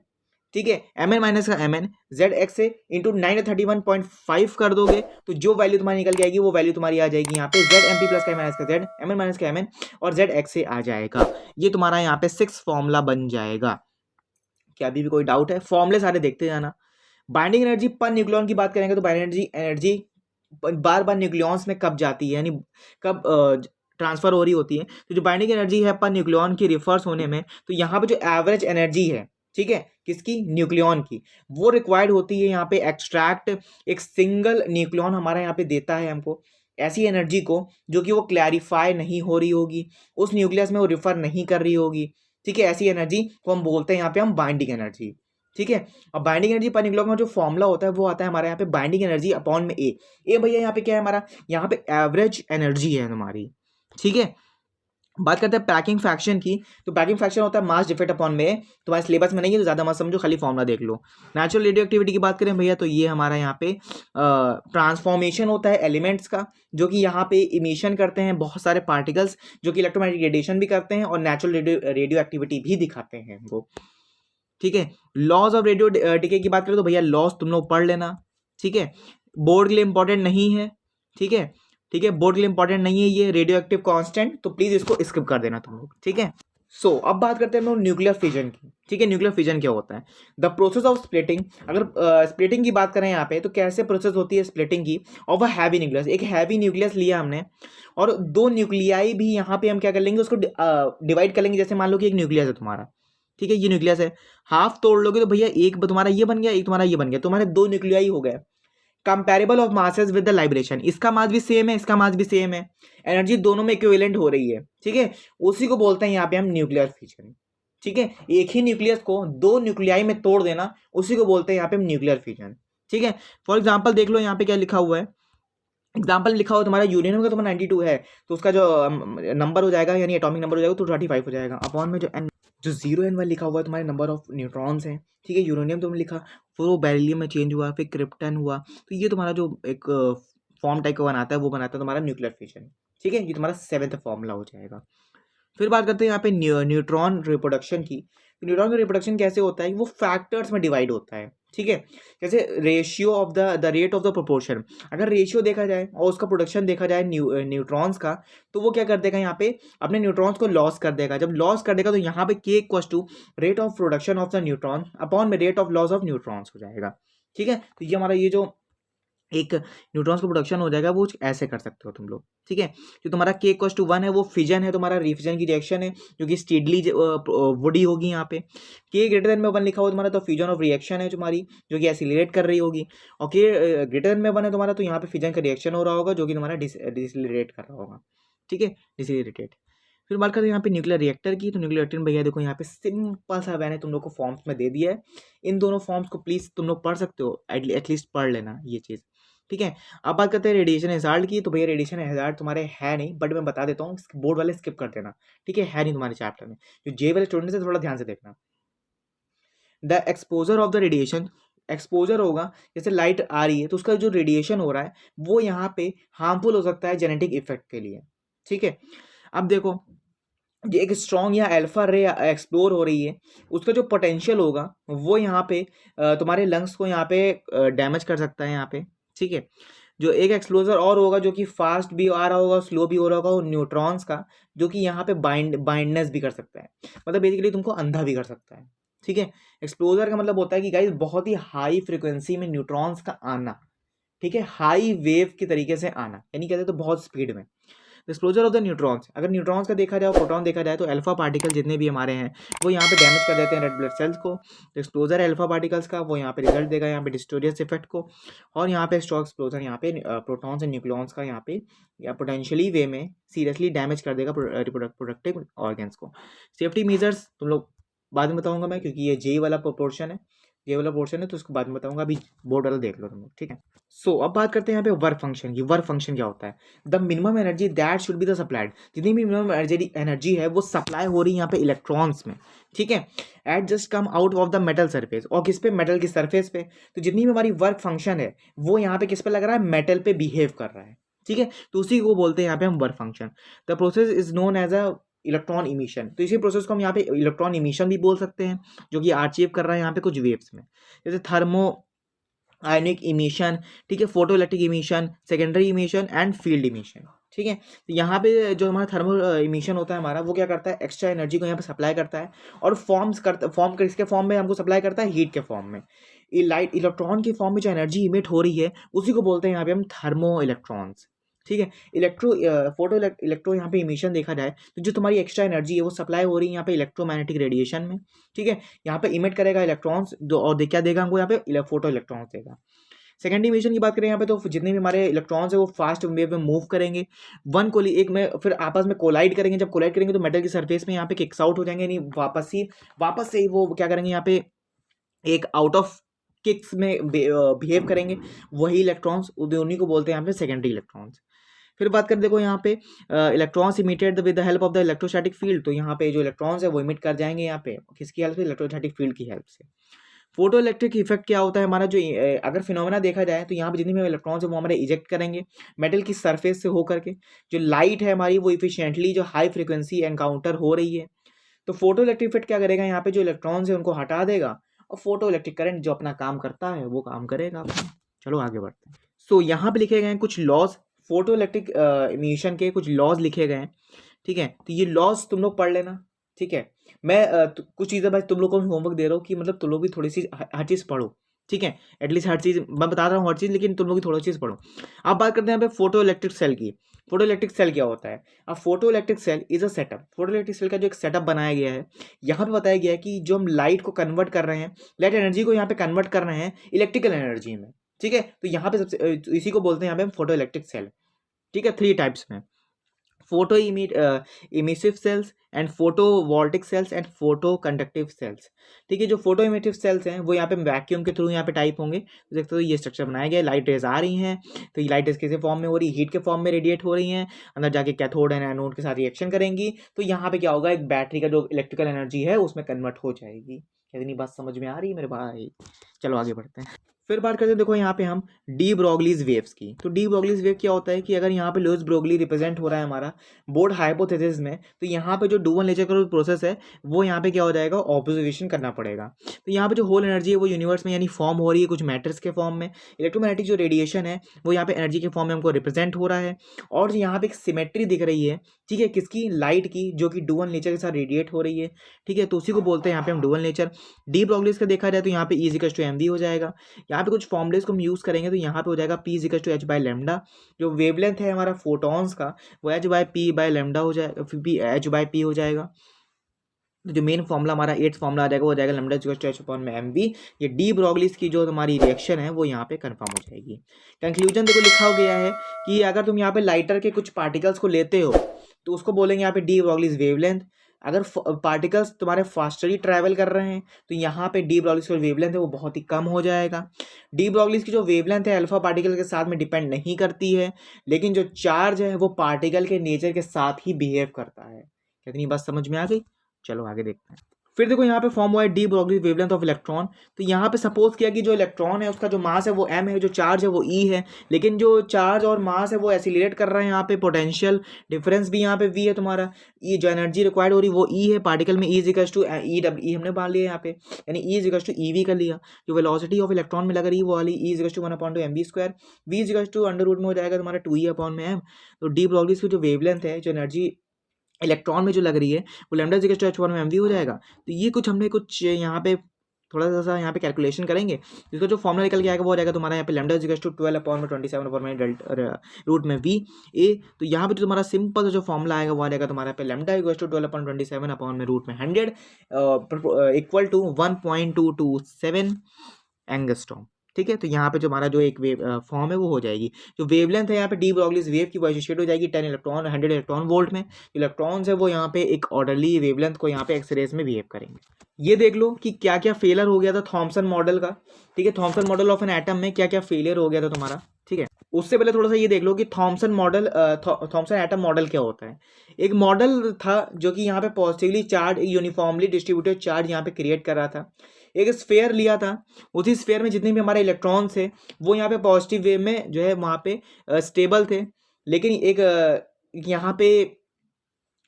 ठीक है, Mn माइनस का Mn, ZXA इंटू 931.5 कर दोगे तो जो वैल्यू तुम्हारी निकल के आएगी वो वैल्यू तुम्हारी आ जाएगी यहाँ पे ZMP प्लस का माइनस का Z, Mn माइनस का Mn और ZXA आ जाएगा। ये तुम्हारा यहाँ पे 6 फॉर्मूला बन जाएगा। क्या अभी भी कोई डाउट है? फॉर्मूले सारे देखते जाना। बाइंडिंग एनर्जी पर न्यूक्लियॉन की बात करेंगे तो बाइंडिंग एनर्जी बार बार न्यूक्लियॉन्स में कब जाती है, यानी कब ट्रांसफर हो रही होती है। तो जो बाइंडिंग एनर्जी है पर न्यूक्लियॉन की रिफर्स होने में, तो यहाँ पे जो एवरेज एनर्जी है, ठीक है, किसकी, न्यूक्लियॉन की, वो रिक्वायर्ड होती है यहाँ पे एक्सट्रैक्ट एक सिंगल न्यूक्लियॉन हमारा यहाँ पे देता है हमको ऐसी एनर्जी को जो कि वो क्लैरिफाई नहीं हो रही होगी, उस न्यूक्लियस में वो रिफर नहीं कर रही होगी। ठीक है, ऐसी एनर्जी को हम बोलते हैं यहाँ पे हम बाइंडिंग एनर्जी। ठीक है, अब बाइंडिंग एनर्जी पर न्यूक्लियॉन का जो फॉर्मूला होता है वो आता है हमारे यहाँ पे बाइंडिंग एनर्जी अपॉन में ए भैया यहाँ पे क्या है हमारा, यहाँ पे एवरेज एनर्जी है हमारी। ठीक है, बात करते हैं पैकिंग फ्रैक्शन की। तो पैकिंग फ्रैक्शन होता है मास डिफेक्ट अपॉन में, तुम्हारे सिलेबस में नहीं है तो ज़्यादा मत समझो, खाली फॉर्मूला देख लो। नेचुरल रेडियो एक्टिविटी की बात करें भैया तो ये हमारा यहाँ पे ट्रांसफॉर्मेशन होता है एलिमेंट्स का, जो कि यहाँ पे इमिशन करते हैं बहुत सारे पार्टिकल्स, जो कि इलेक्ट्रोमैग्नेटिक रेडिएशन भी करते हैं और नेचुरल रेडियो एक्टिविटी भी दिखाते हैं हमको। ठीक है, लॉज ऑफ रेडियो डिके की बात करें तो भैया लॉज तुम लोग पढ़ लेना। ठीक है, बोर्ड के लिए इंपॉर्टेंट नहीं है। ठीक है, ठीक है, बोर्ड के लिए इंपॉर्टेंट नहीं है ये रेडियो एक्टिव कांस्टेंट, तो प्लीज इसको स्किप कर देना तुम लोग। ठीक है, सो अब बात करते हैं हम लोग न्यूक्लियर फिजन की। ठीक है, न्यूक्लियर फिजन क्या होता है, द प्रोसेस ऑफ स्प्लिटिंग। अगर स्प्लिटिंग की बात करें यहाँ पे तो कैसे प्रोसेस होती है स्प्लिटिंग की ऑफ अ हैवी न्यूक्लियस। एक हैवी न्यूक्लियस लिया हमने और दो न्यूक्लियाई भी यहाँ पे हम क्या कर लेंगे, उसको डिवाइड कर लेंगे। जैसे मान लो कि एक न्यूक्लियस है तुम्हारा, ठीक है, ये न्यूक्लियस है, हाफ तोड़ लोगे तो भैया एक तुम्हारा ये बन गया, एक तुम्हारा ये बन गया, तुम्हारे दो न्यूक्लियाई हो गए। Comparable of masses with the liberation, इसका मास भी सेम है, इसका मास भी सेम है, एनर्जी दोनों में इक्विवेलेंट हो रही है। ठीक है, उसी को बोलते हैं यहाँ पे हम न्यूक्लियर फिजन। ठीक है, एक ही न्यूक्लियस को दो न्यूक्लियाई में तोड़ देना, उसी को बोलते हैं यहाँ पे हम न्यूक्लियर फिजन। ठीक है, फॉर एग्जांपल देख लो यहाँ पे क्या लिखा हुआ है, एग्जाम्पल लिखा हो तुम्हारा यूरेनियम का तुम्हारा 92 है, तो उसका जो नंबर हो जाएगा यानी एटॉमिक नंबर हो जाएगा तो 35 हो जाएगा। अपॉन में जो 0 और 1 लिखा हुआ है तुम्हारे नंबर ऑफ न्यूट्रॉन्स हैं, ठीक है। यूरेनियम तुमने लिखा, फिर वो बेरिलियम में चेंज हुआ, फिर क्रिप्टन हुआ, तो ये तुम्हारा जो एक फॉर्म टाइप का बनाता है वो बनाता है तुम्हारा न्यूक्लियर फिशन, ठीक है। ये तुम्हारा 7th फॉर्मूला हो जाएगा। फिर बात करते हैं यहाँ पे न्यूट्रॉन रिप्रोडक्शन की। तो न्यूट्रॉन का रिप्रोडक्शन कैसे होता है, वो फैक्टर्स में डिवाइड होता है, ठीक है। जैसे ratio of the rate of the proportion, अगर रेशियो देखा जाए और उसका प्रोडक्शन देखा जाए न्यूट्रॉन्स का, तो वो क्या कर देगा यहाँ पे अपने न्यूट्रॉन्स को लॉस कर देगा। जब लॉस कर देगा तो यहाँ पे K equal to rate of production of the neutron upon में rate of loss of neutrons हो जाएगा, ठीक है। तो ये हमारा ये जो एक न्यूट्रॉन्स का प्रोडक्शन हो जाएगा वो ऐसे कर सकते हो तुम लोग, ठीक है। जो तुम्हारा के इक्वल टू 1 है वो फिजन है, तुम्हारा रिफिजन की रिएक्शन है जो कि स्टेडली वुडी होगी यहाँ पे। के ग्रेटर देन में 1 लिखा हुआ तुम्हारा तो फ्यूजन ऑफ रिएक्शन है तुम्हारी, जो कि एसिलेट कर रही होगी। और के ग्रेटर देन में 1 है तुम्हारा, तो यहाँ पे फिजन का रिएक्शन हो रहा होगा जो कि तुम्हारा डिसलेरेट कर रहा होगा, ठीक है, डिसलेरेटेड। फिर बात करते हैं यहाँ पे न्यूक्लियर रिएक्टर की। तो न्यूक्लियर रिएक्टर भैया देखो यहाँ पे सिंपल सा मैंने तुम लोग को फॉर्म्स में दे दिया है। इन दोनों फॉर्म्स को प्लीज तुम लोग पढ़ सकते हो, एटलीस्ट पढ़ लेना ये चीज़, ठीक है। अब बात करते हैं रेडिएशन हैजार्ड की। तो भैया रेडिएशन हैजार्ड तुम्हारे है नहीं, बट मैं बता देता हूँ, बोर्ड वाले स्किप कर देना, ठीक है नहीं तुम्हारे चैप्टर में। जो जे वाले स्टूडेंट है थोड़ा ध्यान से देखना। The exposure of the radiation, exposure होगा जैसे लाइट आ रही है तो उसका जो रेडिएशन हो रहा है वो यहाँ पे हार्मफुल हो सकता है जेनेटिक इफेक्ट के लिए, ठीक है। अब देखो ये एक स्ट्रॉन्ग या अल्फा रे एक्सप्लोर हो रही है, उसका जो पोटेंशियल होगा वो यहाँ पे तुम्हारे लंग्स को यहाँ पे डैमेज कर सकता है यहाँ पे, ठीक है। जो एक एक्सप्लोजर और होगा जो कि फास्ट भी आ रहा होगा स्लो भी हो रहा होगा वो न्यूट्रॉन्स का, जो कि यहाँ पे बाइंडनेस भी कर सकता है, मतलब बेसिकली तुमको अंधा भी कर सकता है, ठीक है। एक्सप्लोजर का मतलब होता है कि गाइस बहुत ही हाई फ्रिक्वेंसी में न्यूट्रॉन्स का आना, ठीक है, हाई वेव के तरीके से आना, यानी कहते हैं तो बहुत स्पीड में। एक्सप्लोजर ऑफ द न्यूट्रॉन्स, अगर न्यूट्रॉन्स का देखा जाए प्रोटॉन देखा जाए तो अल्फा पार्टिकल जितने भी हमारे हैं वो यहाँ पे डैमेज कर देते हैं रेड ब्लड सेल्स को। तो एक्सप्लोजर अल्फा पार्टिकल्स का वो यहाँ पे रिजल्ट देगा यहाँ पे डिस्टोरियस इफेक्ट को, और यहाँ पे स्ट्रॉन्ग एक्सप्लोजर यहाँ पे प्रोटॉन्स एंड न्यूक्लियॉन्स का यहाँ पे या पोटेंशियली वे में सीरियसली डैमेज कर देगा प्रोडक्टिव ऑर्गेन्स को। सेफ्टी मेजर्स तुम लोग बाद में बताऊंगा मैं, क्योंकि ये जे वाला पोर्शन है, ये वाला पोर्शन है तो उसको बाद में बताऊंगा, अभी बोर्ड वाला देख लो तुम लोग, ठीक है। सो अब बात करते हैं यहाँ पे वर्क फंक्शन की। वर्क फंक्शन क्या होता है, the minimum energy that should be the supplied, जितनी भी मिनिमम एनर्जी है वो सप्लाई हो रही है यहाँ पे इलेक्ट्रॉन्स में, ठीक है, at just come out of the metal surface, और किस पे, मेटल की सरफेस पे। तो जितनी भी हमारी वर्क फंक्शन है वो यहाँ पे किस पे लग रहा है, मेटल पे बिहेव कर रहा है, ठीक है। तो उसी को बोलते हैं यहाँ पे हम work function. The process is known as a electron emission, तो इसी प्रोसेस को हम यहाँ पे इलेक्ट्रॉन इमिशन भी बोल सकते हैं, जो कि अचीव कर रहा है यहाँ पे कुछ वेव्स में, जैसे थर्मो आयनिक इमिशन, ठीक है, photo electric emission, secondary emission and field emission, ठीक है। तो यहाँ पे जो हमारा थर्मल इमिशन होता है हमारा, वो क्या करता है, एक्स्ट्रा एनर्जी को यहाँ पे सप्लाई करता है, और फॉर्म किसके फॉर्म में हमको सप्लाई करता है, हीट के फॉर्म में। लाइट इलेक्ट्रॉन की फॉर्म में जो एनर्जी इमिट हो रही है उसी को बोलते हैं यहाँ पे हम थर्मो इलेक्ट्रॉन्स, ठीक है। फोटो इलेक्ट्रो यहाँ पे इमिशन देखा जाए तो जो तुम्हारी एक्स्ट्रा एनर्जी है वो सप्लाई हो रही है यहाँ पे इलेक्ट्रोमैग्नेटिक रेडिएशन में, ठीक है। यहाँ पे इमिट करेगा इलेक्ट्रॉन्स और क्या देगा हमको यहाँ पे, फोटो इलेक्ट्रॉन्स देगा। सेकेंडरी इमिशन की बात करें यहाँ पे तो जितने भी हमारे इलेक्ट्रॉन्स है वो फास्ट वेव में मूव करेंगे, वन को एक में फिर आपस में कोलाइड करेंगे, जब कोलाइड करेंगे तो मेटल की सरफेस में यहाँ पे किक्स आउट हो जाएंगे, यानी वापस से ही वो क्या करेंगे यहाँ पे एक आउट ऑफ किक्स में बिहेव करेंगे, वही इलेक्ट्रॉन्स उन्हीं को बोलते हैं यहाँ पे सेकेंडरी इलेक्ट्रॉन्स। फिर बात करें देखो यहाँ पे electrons emitted with the help of the electrostatic field, तो यहाँ पे जो इलेक्ट्रॉन्स है वो इमिट कर जाएंगे यहाँ पे किसकी हेल्प से, इलेक्ट्रोस्टैटिक फील्ड की हेल्प से। फोटो इलेक्ट्रिक इफेक्ट क्या होता है हमारा, जो अगर फिनोमेना देखा जाए तो यहाँ पे जितने भी इलेक्ट्रॉन्स है वो हमारे इजेक्ट करेंगे मेटल की सरफेस से होकर के, जो लाइट है हमारी वो इफिशियंटली जो हाई फ्रिक्वेंसी एनकाउंटर हो रही है, तो फोटो इलेक्ट्रिक इफेक्ट क्या करेगा, यहाँ पे जो इलेक्ट्रॉन्स है उनको हटा देगा और फोटो इलेक्ट्रिक करंट जो अपना काम करता है वो काम करेगा। चलो आगे बढ़ते हैं। सो यहाँ पे लिखे गए हैं कुछ लॉज, फोटो इलेक्ट्रिक इमिशन के कुछ लॉज लिखे गए हैं, ठीक है। तो ये लॉज तुम लोग पढ़ लेना, ठीक है। मैं कुछ चीज़ें भाई तुम लोग को होमवर्क दे रहा हूँ कि मतलब तुम लोग भी थोड़ी सी हर चीज़ पढ़ो, ठीक है, एटलीस्ट हर चीज़ मैं बता रहा हूँ हर चीज़, लेकिन तुम लोग भी थोड़ी चीज़ पढ़ो। अब बात करते हैं यहाँ पे फोटो इलेक्ट्रिक सेल की। फोटो इलेक्ट्रिक सेल क्या होता है, अब photo electric cell is a setup, photo electric cell का जो एक सेटअप बनाया गया है, यहाँ पे बताया गया है कि जो हम लाइट को कन्वर्ट कर रहे हैं, लाइट एनर्जी को यहाँ पे कन्वर्ट कर रहे हैं इलेक्ट्रिकल एनर्जी में, ठीक है। तो यहाँ पे सबसे इसी को बोलते हैं यहाँ पे हम फोटो इलेक्ट्रिक सेल, ठीक है। 3 टाइप्स में photo emissive cells and photovoltaic cells and photo conductive cells. ठीक है, जो फोटो इमिटिव सेल्स हैं वो यहाँ पे वैक्यूम के थ्रू यहाँ पे टाइप होंगे। तो देखते हो ये स्ट्रक्चर बनाया गया है, लाइट रेज आ रही हैं, तो ये लाइट रेज किसी फॉर्म में हो रही है, हीट के फॉर्म में रेडिएट हो रही हैं, अंदर जाके कैथोड एंड एनोड के साथ रिएक्शन करेंगी, तो यहाँ पे क्या होगा, एक बैटरी का जो इलेक्ट्रिकल एनर्जी है उसमें कन्वर्ट हो जाएगी। कितनी बात समझ में आ रही है मेरे भाई? चलो आगे बढ़ते हैं। फिर बात करते हैं, देखो यहाँ पे हम डी ब्रोगलीज वेव्स की। तो डी ब्रोगलीज वेव क्या होता है कि अगर यहाँ पे लुईस ब्रोगली रिप्रेजेंट हो रहा है हमारा बोर्ड हाइपोथेसिस में, तो यहाँ पे जो डुअल नेचर का प्रोसेस है वो यहाँ पे क्या हो जाएगा, ऑब्जर्वेशन करना पड़ेगा। तो यहाँ पे जो होल एनर्जी है वो यूनिवर्स में यानी फॉर्म हो रही है कुछ मैटर्स के फॉर्म में, इलेक्ट्रोमैग्नेटिक जो रेडिएशन है वो यहाँ पे एनर्जी के फॉर्म में हमको रिप्रेजेंट हो रहा है, और यहाँ पे एक सिमेट्री दिख रही है, ठीक है, किसकी, लाइट की, जो कि डुअल नेचर के साथ रेडिएट हो रही है। ठीक है, तो उसी को बोलते हैं यहाँ पे हम डुअल नेचर। डी ब्रोगलीज का देखा जाए तो यहाँ पे E इक्वल टू mv हो जाएगा। यहाँ पे कुछ फॉर्मुलेस को हम यूज़ करेंगे तो यहाँ पे हो जाएगा P equal to h by lambda. जो वेवलेंथ है हमारा फोटॉन्स का वो h by P by lambda हो जाएगा, h बाई पी हो जाएगा। तो जो मेन फॉर्मुला हमारा 8th फॉर्मुला आ जाएगा वो हो जाएगा lambda equal to h upon में mv। ये डी ब्रोगलीज की जो हमारी रिएक्शन है वो यहाँ पे कंफर्म हो जाएगी। कंक्लूजन देखो लिखा गया है कि अगर तुम यहाँ पे लाइटर के कुछ पार्टिकल्स को लेते हो तो उसको बोलेंगे यहाँ पे डी ब्रोगलीज वेवलेंथ। अगर पार्टिकल्स तुम्हारे फास्टली ट्रैवल कर रहे हैं तो यहाँ पे डी ब्रोगलीज का वेवलेंथ है वो बहुत ही कम हो जाएगा। डी ब्रोगलीज की जो वेवलेंथ है अल्फा पार्टिकल के साथ में डिपेंड नहीं करती है, लेकिन जो चार्ज है वो पार्टिकल के नेचर के साथ ही बिहेव करता है। कितनी बात समझ में आ गई? चलो आगे देखते हैं। फिर देखो यहाँ पे फॉर्म हुआ है de Broglie wavelength of electron. तो यहाँ पे सपोज किया कि जो इलेक्ट्रॉन है उसका जो मास है वो m है, जो चार्ज है वो E है, लेकिन जो चार्ज और मास है वो एसिलेट कर रहे हैं। यहाँ पे पोटेंशियल डिफरेंस भी यहाँ पे V है तुम्हारा, ये जो एनर्जी रिक्वायर्ड हो रही है वो E है, पार्टिकल में E इक्वल टू E हमने मान लिया यहाँ पे, यानी E इक्वल टू EV कर लिया। जो वेलोसिटी ऑफ इलेक्ट्रॉन में लग रही है वो वाली E equal to 1/2mv², V equal to under root में हो जाएगा तुम्हारा 2E/m। तो डी ब्रोगली की जो वेवलेंथ है, जो एनर्जी इलेक्ट्रॉन में जो लग रही है वो लैम्डा इक्वल टू h1 में mv हो जाएगा। तो ये कुछ हमने कुछ यहाँ पे थोड़ा सा यहाँ पे कैलकुलेशन करेंगे, जिसका जो फॉर्मुला निकल के आएगा वो हो जाएगा तुम्हारा यहाँ पे लैम्डा इक्वल टू 12/27 रूट में v a। तो यहाँ पे जो तुम्हारा सिंपल जो फॉर्मुला आएगा वो आ जाएगा तुम्हारा पे लैम्डा इक्वल टू 12/27 रूट में 100 इक्वल टू 1.227 एंगस्ट्रॉम। ठीक है, तो यहाँ पे जो हमारा जो एक वेव फॉर्म है वो हो जाएगी। जो वेवलेंथ है यहाँ पे डी ब्रोगलीज वेव की वो एसोसिएट हो जाएगी 10 इलेक्ट्रॉन 100 इलेक्ट्रॉन वोल्ट में। इलेक्ट्रॉन्स है वो यहाँ पे एक ऑर्डरली वेवलेंथ को यहाँ पे एक्सरेज में बिहेव करेंगे। ये देख लो कि क्या क्या फेलियर हो गया था थॉमसन मॉडल का। ठीक है, Thompson model of an atom में क्या क्या फेलियर हो गया था तुम्हारा। ठीक है, उससे पहले थोड़ा सा ये देख लो कि थॉमसन एटम मॉडल क्या होता है। एक मॉडल था जो कि यहाँ पे positively charge uniformly distributed charge यहाँ पे क्रिएट कर रहा था। एक स्फेयर लिया था, उसी स्फेयर में जितने भी हमारे इलेक्ट्रॉन्स थे वो यहाँ पे पॉजिटिव वेव में जो है वहाँ पे स्टेबल थे। लेकिन एक यहाँ पे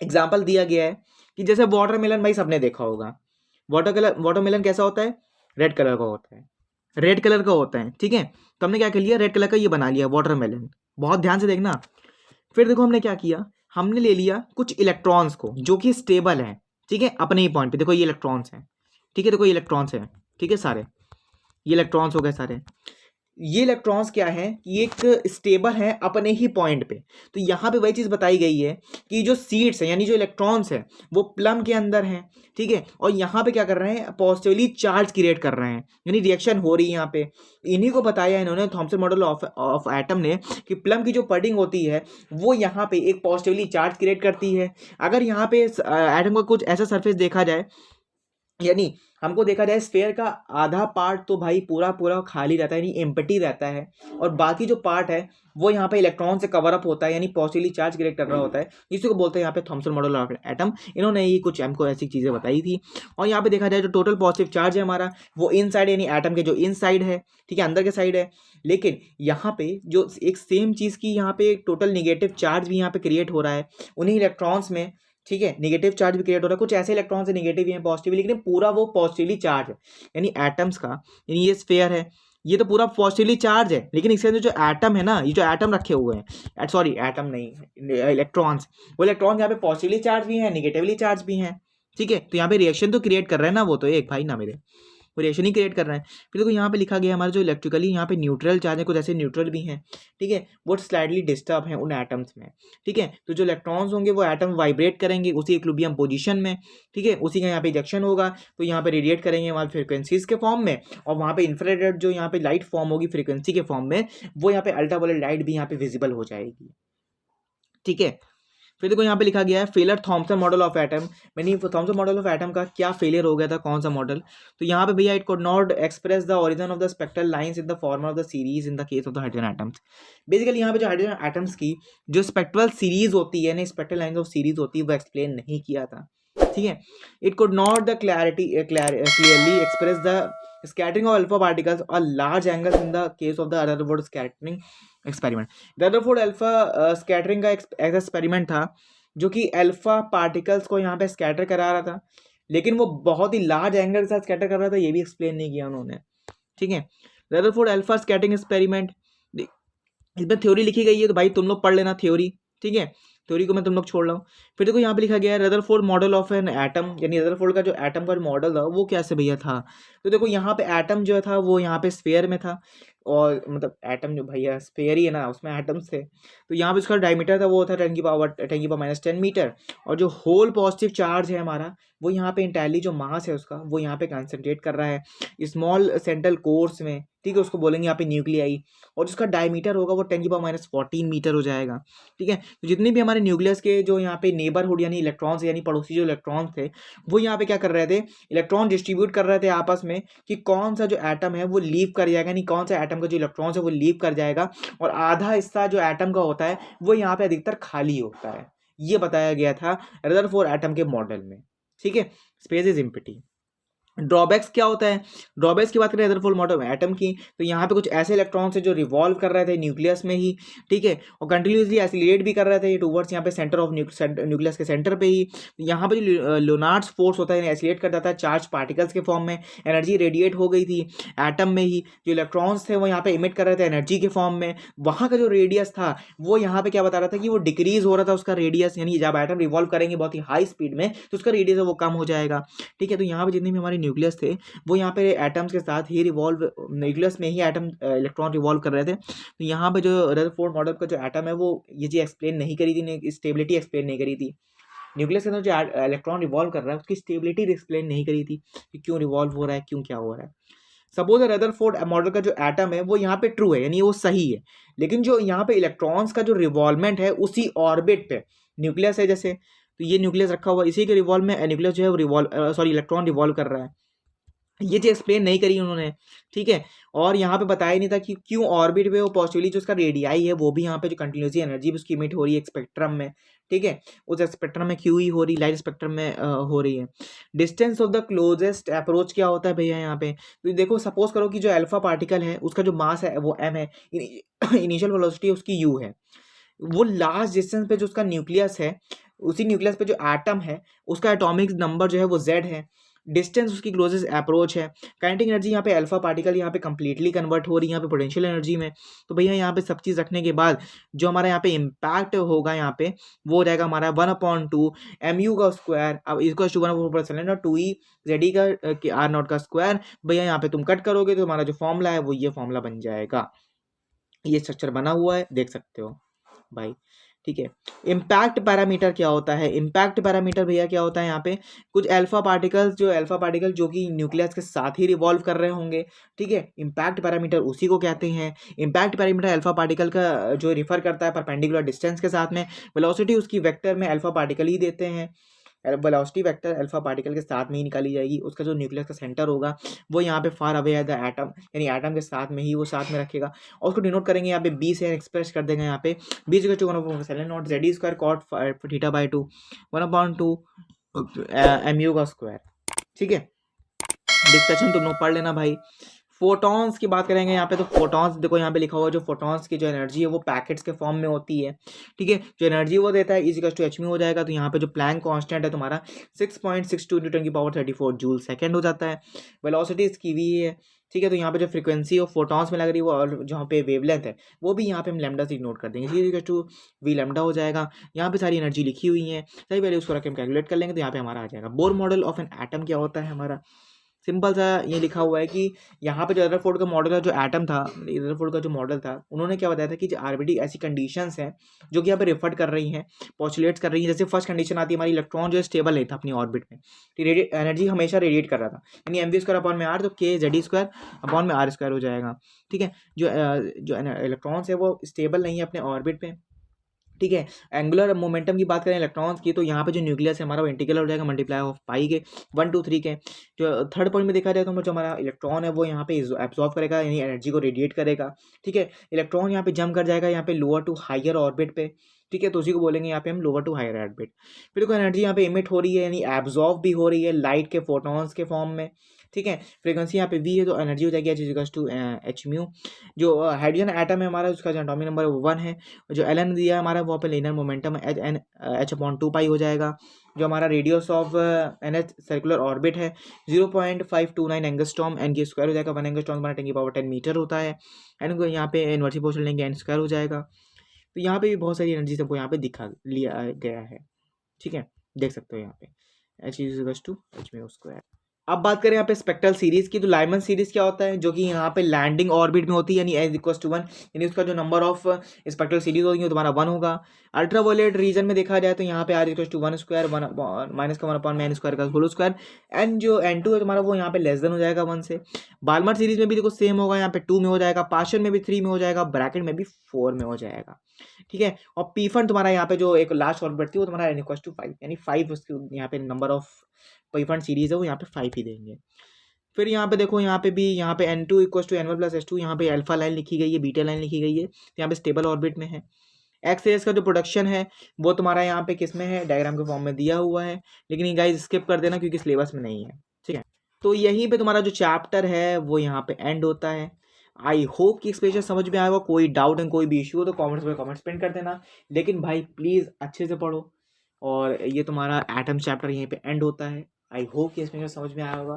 एग्जाम्पल दिया गया है कि जैसे वाटरमेलन, भाई सबने देखा होगा वाटरमेलन कैसा होता है, रेड कलर का होता है, रेड कलर का होता है। ठीक है, तो हमने क्या कर लिया, रेड कलर का ये बना लिया वाटरमेलन। बहुत ध्यान से देखना। फिर देखो हमने क्या किया, हमने ले लिया कुछ इलेक्ट्रॉन्स को जो कि स्टेबल है, ठीक है, अपने ही पॉइंट पे। देखो ये इलेक्ट्रॉन्स हैं, ठीक है, देखो ये इलेक्ट्रॉन्स हैं, ठीक है, सारे ये इलेक्ट्रॉन्स हो गए सारे। ये इलेक्ट्रॉन्स क्या है कि एक स्टेबल है अपने ही पॉइंट पे। तो यहाँ पे वही चीज़ बताई गई है कि जो सीड्स हैं यानी जो इलेक्ट्रॉन्स हैं वो प्लम के अंदर हैं। ठीक है, और यहाँ पे क्या कर रहे हैं, पॉजिटिवली चार्ज क्रिएट कर रहे हैं, यानी रिएक्शन हो रही है यहाँ पे। इन्हीं को बताया इन्होंने थॉमसन मॉडल ऑफ एटम ने कि प्लम की जो पडिंग होती है वो यहाँ पे एक पॉजिटिवली चार्ज क्रिएट करती है। अगर यहाँ पे एटम का कुछ ऐसा सरफेस देखा जाए, यानी हमको देखा जाए स्फेयर का आधा पार्ट तो भाई पूरा पूरा खाली रहता है, यानी एम्प्टी रहता है, और बाकी जो पार्ट है वो यहाँ पे इलेक्ट्रॉन से कवर अप होता है, यानी पॉजिटिवली चार्ज क्रिएट कर रहा होता है। इसी को बोलते हैं यहाँ पे थॉमसन मॉडल ऑफ एटम। इन्होंने ये कुछ हमको ऐसी चीज़ें बताई थी। और यहाँ पे देखा जाए जो टोटल पॉजिटिव चार्ज है हमारा वो इन साइड, यानी एटम के जो इन साइड है, ठीक है, अंदर के साइड है। लेकिन यहाँ पे जो एक सेम चीज़ की यहाँ पे टोटल निगेटिव चार्ज भी यहाँ पे क्रिएट हो रहा है उन्हीं इलेक्ट्रॉन्स में। ठीक है, नेगेटिव चार्ज भी क्रिएट हो रहा है, कुछ ऐसे इलेक्ट्रॉन से नेगेटिव भी हैं, पॉजिटिव, लेकिन पूरा वो पॉजिटिवली चार्ज है, यानी एटम्स का, यानी ये स्फेयर है, ये तो पूरा पॉजिटिवली चार्ज है। लेकिन इसके अंदर जो एटम है ना, ये जो एटम रखे हुए हैं, सॉरी एटम नहीं, इलेक्ट्रॉन्स, वो इलेक्ट्रॉन्स यहाँ पे पॉजिटिवली चार्ज भी हैं, नेगेटिवली चार्ज भी हैं। ठीक है, तो यहाँ पे रिएक्शन तो क्रिएट कर रहे हैं ना, वो तो एक भाई ना मेरे, वो रिएक्शन ही क्रिएट कर रहे हैं। फिर देखो यहाँ पे लिखा गया हमारा जो इलेक्ट्रिकली यहाँ पे न्यूट्रल चार्ज है, कुछ ऐसे न्यूट्रल भी हैं। ठीक है, वो स्लाइडली डिस्टर्ब हैं उन एटम्स में। ठीक है, तो जो इलेक्ट्रॉन्स होंगे वो एटम वाइब्रेट करेंगे उसी इक्विलिब्रियम पोजीशन में। ठीक है, उसी का यहाँ पे इजेक्शन होगा, तो यहाँ पे रेडिएट करेंगे वहाँ फ्रिक्वेंसीज के फॉर्म में, और वहाँ पे इंफ्रारेड जो यहाँ पे लाइट फॉर्म होगी फ्रिक्वेंसी के फॉर्म में, वो यहाँ पे अल्ट्रावायलेट लाइट भी यहाँ पे विजिबल हो जाएगी। ठीक है, फिर देखो यहाँ पे लिखा गया है failure Thompson model of atom. मैंने थॉमसन मॉडल ऑफ एटम का क्या फेलियर हो गया था, कौन सा मॉडल? तो यहाँ पे भैया it could not express the origin of the spectral lines in the form of the series in the case of the hydrogen atoms. Basically यहाँ पे जो हाइड्रोजन एटम्स की जो स्पेक्ट्रल सीरीज होती है, स्पेक्ट्रल लाइंस ऑफ सीरीज होती है, वो एक्सप्लेन नहीं किया था, ठीक है। It could not the clearly express the scattering of alpha particles or large angles in the case of the Rutherford scattering experiment। Rutherford alpha scattering का एक्सपेरिमेंट था जो कि अल्फा पार्टिकल्स को यहाँ पे स्कैटर करा रहा था, लेकिन वो बहुत ही लार्ज एंगल के साथ स्कैटर कर रहा था, ये भी एक्सप्लेन नहीं किया उन्होंने, ठीक है। रदरफोर्ड अल्फा स्कैटरिंग एक्सपेरिमेंट, इसमें थ्योरी लिखी गई है, तो भाई तुम लोग पढ़ लेना थ्योरी, ठीक है। थ्योरी को मैं तुम लोग छोड़ रहा हूँ। फिर देखो यहाँ पे लिखा गया है Rutherford model of an atom, यानी रदरफोर्ड का जो एटम का मॉडल था वो कैसे भैया था। तो देखो यहाँ पे एटम जो था वो यहाँ पे स्फेयर में था, और मतलब एटम जो भैया स्फेयर ही है ना, उसमें एटम्स थे। तो यहाँ पे उसका डायमीटर था वो था 10⁻⁻10 मीटर, और जो होल पॉजिटिव चार्ज है हमारा वो यहाँ पे इंटायरली जो मास है उसका वो यहाँ पे कंसंट्रेट कर रहा है स्मॉल सेंट्रल कोर्स में, ठीक है, उसको बोलेंगे यहाँ पे न्यूक्लियाई, और जिसका डायमीटर होगा वो 10⁻14 मीटर हो जाएगा, ठीक है। तो जितने भी हमारे न्यूक्लियस के जो यहाँ पे नेबरहुड यानी इलेक्ट्रॉन्स यानी पड़ोसी जो इलेक्ट्रॉन्स थे वो यहाँ पे क्या कर रहे थे, इलेक्ट्रॉन डिस्ट्रीब्यूट कर रहे थे आपस में कि कौन सा जो एटम है वो लीव कर जाएगा, यानी कौन सा एटम का जो इलेक्ट्रॉन्स है वो लीव कर जाएगा, और आधा हिस्सा जो एटम का होता है वो यहाँ पे अधिकतर खाली होता है। ये बताया गया था रदरफोर्ड एटम के मॉडल में, ठीक है। Space is empty. ड्रॉबैक्स क्या होता है, ड्रॉबैक्स की बात करें रदरफोर्ड मॉडल एटम की, तो यहाँ पे कुछ ऐसे इलेक्ट्रॉन्स है जो रिवॉल्व कर रहे थे न्यूक्लियस में ही, ठीक है, और कंटिन्यूसली एसिलेट भी कर रहे थे टूवर्ड्स यहाँ पे सेंटर ऑफ न्यूक्लियस के सेंटर पे ही। यहाँ पे जो लोनार्ड्स फोर्स होता है एसिलेट कर जाता है चार्ज पार्टिकल्स के फॉर्म में, एनर्जी रेडिएट हो गई थी एटम में ही, जो इलेक्ट्रॉन्स थे वो यहाँ पे इमिट कर रहे थे एनर्जी के फॉर्म में। वहाँ का जो रेडियस था वो यहाँ पे क्या बता रहा था कि वो डिक्रीज हो रहा था उसका रेडियस, यानी जब एटम रिवॉल्व करेंगे बहुत ही हाई स्पीड में तो उसका रेडियस है वो कम हो जाएगा, ठीक है। तो यहाँ पे जितने भी हमारे न्यूक्लियस थे वो यहाँ पे एटम्स के साथ ही रिवॉल्व, न्यूक्लियस में ही एटम इलेक्ट्रॉन रिवॉल्व कर रहे थे। तो यहाँ पे जो रदरफोर्ड मॉडल का जो एटम है वो ये चीज़ एक्सप्लेन नहीं करी थी, स्टेबिलिटी एक्सप्लेन नहीं करी थी। न्यूक्लियस के अंदर जो इलेक्ट्रॉन रिवॉल्व कर रहा है उसकी स्टेबिलिटी एक्सप्लेन नहीं करी थी कि क्यों रिवॉल्व हो रहा है, क्यों क्या हो रहा है। सपोज रदरफोर्ड मॉडल का जो एटम है वो यहाँ पे ट्रू है, यानी वो सही है, लेकिन जो यहाँ पे इलेक्ट्रॉन्स का जो रिवॉल्वमेंट है उसी ऑर्बिट पे न्यूक्लियस है जैसे, तो ये न्यूक्लियस रखा हुआ इसी के रिवॉल्व में न्यूक्लियस जो है वो इलेक्ट्रॉन रिवॉल्व कर रहा है, ये चीज़ एक्सप्लेन नहीं करी उन्होंने, ठीक है। और यहाँ पे बताया नहीं था कि क्यों ऑर्बिट पे वो पॉजिटिवली जो उसका रेडियाई है वो भी यहाँ पे जो कंटिन्यूसली एनर्जी उसकी इमिट हो रही है स्पेक्ट्रम में, ठीक है, उस स्पेक्ट्रम में क्यों ही हो रही, लाइट स्पेक्ट्रम में हो रही है। Distance of the closest approach क्या होता है भैया यहाँ पे, तो देखो सपोज करो कि जो अल्फा पार्टिकल है उसका जो मास है वो m है, इनिशियल वेलोसिटी उसकी u है, वो लास्ट डिस्टेंस पे जो उसका न्यूक्लियस है उसी न्यूक्लियस पे जो एटम है उसका एटॉमिक नंबर जो है वो z है, डिस्टेंस उसकी क्लोजेस्ट अप्रोच है। काइनेटिक एनर्जी यहाँ पे अल्फा पार्टिकल यहाँ पे कंप्लीटली कन्वर्ट हो रही है यहाँ पे पोटेंशियल एनर्जी में। तो भैया यहाँ पे सब चीज़ रखने के बाद जो हमारा यहाँ पे इम्पैक्ट होगा यहाँ पे वो हो जाएगा हमारा 1/2 mu का स्क्वायर, अब इसको 1/4 2e जेडी का आर नॉट का स्क्वायर। भैया यहाँ पे तुम कट करोगे तो हमारा जो फॉर्मूला है वो ये फॉर्मूला बन जाएगा, ये स्ट्रक्चर बना हुआ है देख सकते हो भाई, ठीक है। इम्पैक्ट पैरामीटर क्या होता है, इम्पैक्ट पैरामीटर भैया क्या होता है यहाँ पे कुछ अल्फा पार्टिकल जो कि न्यूक्लियस के साथ ही रिवॉल्व कर रहे होंगे, ठीक है, इम्पैक्ट पैरामीटर उसी को कहते हैं। इम्पैक्ट पैरामीटर अल्फा पार्टिकल का जो रिफर करता है परपेंडिकुलर डिस्टेंस के साथ में, वेलोसिटी उसकी वेक्टर में अल्फा पार्टिकल ही देते हैं, वेलोसिटी वेक्टर अल्फा पार्टिकल के साथ में ही निकाली जाएगी, उसका जो न्यूक्लियस का सेंटर होगा वो यहाँ पे फार अवे है द एटम, यानी एटम के साथ में ही वो साथ में रखेगा, और उसको डिनोट करेंगे यहाँ पे बी से एक्सप्रेस कर देंगे यहाँ पे B = 1/7 ZD square cot θ/2 1/2 mu का स्क्वायर, ठीक है। डिस्कशन तुम लोग पढ़ लेना भाई। फोटॉन्स की बात करेंगे यहाँ पे, तो फोटॉन्स देखो यहाँ पे लिखा हुआ है जो फोटॉन्स की जो एनर्जी है वो पैकेट्स के फॉर्म में होती है, ठीक है। जो एनर्जी वो देता है E = hν हो जाएगा, तो यहाँ पे जो प्लैंक कांस्टेंट है तुम्हारा 6.62 × 10⁻34 जूल सेकेंड हो जाता है। वेलोसिटी इसकी भी है, ठीक है। तो यहाँ पे जो फ्रीक्वेंसी ऑफ फोटॉन्स में लग रही है वो, और जहाँ पे वेवलेंथ है वो भी यहाँ पे हम लैम्डा से नोट कर देंगे, E = v लैम्डा हो जाएगा। यहाँ पे सारी एनर्जी लिखी हुई है, सही वैल्यू उसको रख के हम कैलकुलेट कर लेंगे तो यहाँ पे हमारा आ जाएगा। Bohr model of an atom क्या होता है हमारा, सिंपल सा ये लिखा हुआ है कि यहाँ पे जो रदरफोर्ड का मॉडल का जो एटम था, रदरफोर्ड का जो मॉडल था उन्होंने क्या बताया था कि जो आरबीटी ऐसी कंडीशंस हैं जो कि यहाँ पे रेफर कर रही हैं, पॉस्टुलेट्स कर रही हैं। जैसे फर्स्ट कंडीशन आती है हमारी इलेक्ट्रॉन जो है स्टेबल नहीं था अपनी ऑर्बिट में, रेडिएट एनर्जी हमेशा रेडिएट कर रहा था, यानी mv²/r, तो k/z²/r² हो जाएगा, ठीक है। जो इलेक्ट्रॉन्स है वो स्टेबल नहीं है अपने ऑर्बिट पे, ठीक है। एंगुलर मोमेंटम की बात करें इलेक्ट्रॉन्स की, तो यहाँ पे जो न्यूक्लियस है हमारा वो इंटीग्रल हो जाएगा मल्टीप्लाई ऑफ पाई के 1 2 3 के। जो थर्ड पॉइंट में देखा जाए तो जो हमारा इलेक्ट्रॉन है वो यहाँ पे एब्जॉर्व करेगा, यानी एनर्जी को रेडिएट करेगा। ठीक है, इलेक्ट्रॉन यहाँ पे जंप कर जाएगा यहाँ पे लोअर टू हायर ऑर्बिट पे। ठीक है, तो उसी को बोलेंगे यहाँ पे हम लोअर टू हायर ऑर्बिट। फिर देखो एनर्जी यहाँ पे इमिट हो रही है, यानी एब्जॉर्व भी हो रही है लाइट के फोटॉन्स के फॉर्म में। ठीक है, फ्रीक्वेंसी यहाँ पे वी है, तो एनर्जी हो जाएगी एच म्यू। जो हाइड्रोजन एटम है हमारा उसका जो एटॉमिक नंबर 1 है, जो एल एन दिया है हमारा वहाँ पे लीनियर मोमेंटम H/2 पाई हो जाएगा। जो हमारा radius of an H circular orbit है 0.529 एंगस्ट्रॉम, एन की स्क्वायर हो जाएगा। 1 एंगस्ट्रॉम हमारा 10 मीटर होता है। एन को यहाँ पे इन्वर्सिव पोर्शन लेंगे एन स्क्वायर हो जाएगा। तो यहाँ पे भी बहुत सारी एनर्जी सबको यहाँ पे दिखा लिया गया है। ठीक है, देख सकते हो यहाँ पे H=H²। अब बात करें यहाँ पे स्पेक्ट्रल सीरीज की, तो लाइमन सीरीज क्या होता है, जो कि यहाँ पे लैंडिंग ऑर्बिट में होती है, यानी n=1, यानी उसका जो नंबर ऑफ स्पेक्ट्रल सीरीज होगी वो तुम्हारा 1 होगा। अल्ट्रावायलेट रीजन में देखा जाए तो यहाँ पे r=1² माइनस का 1/n² का होल स्क्वायर। एन जो n2 है तुम्हारा वो यहाँ पे लेस देन हो जाएगा 1 से। बाल्मर सीरीज में भी देखो सेम होगा, यहाँ पे 2 में हो जाएगा, पार्शियल में भी 3 में हो जाएगा, ब्रैकेट में भी 4 में हो जाएगा। ठीक है, और पीफन तुम्हारा यहाँ पे जो एक लास्ट ऑर्बिट थी वो तुम्हारा n=5, यानी 5 उसकी यहाँ पे नंबर ऑफ पीफन सीरीज है वो यहाँ पे 5 ही देंगे। फिर यहाँ पे देखो यहाँ पे भी यहाँ पे n2=n1+s2, यहाँ पे अल्फा लाइन लिखी गई है, बीटा लाइन लिखी गई है, यहाँ पे स्टेबल ऑर्बिट में है। एक्स रेस का जो प्रोडक्शन है वो तुम्हारा यहाँ पे किस में है, डायग्राम के फॉर्म में दिया हुआ है, लेकिन ये गाइस स्किप कर देना क्योंकि सिलेबस में नहीं है। ठीक है, तो यहीं पे तुम्हारा जो चैप्टर है वो यहाँ पे एंड होता है। आई होप कि एक्सप्लेनेशन समझ में आएगा। कोई डाउट एंड कोई भी इशू हो तो कमेंट्स में कमेंट्स पिन कर देना, लेकिन भाई प्लीज़ अच्छे से पढ़ो। और ये तुम्हारा एटम चैप्टर यहीं पे एंड होता है। आई होप कि एक्सप्लेनेशन समझ में आया होगा।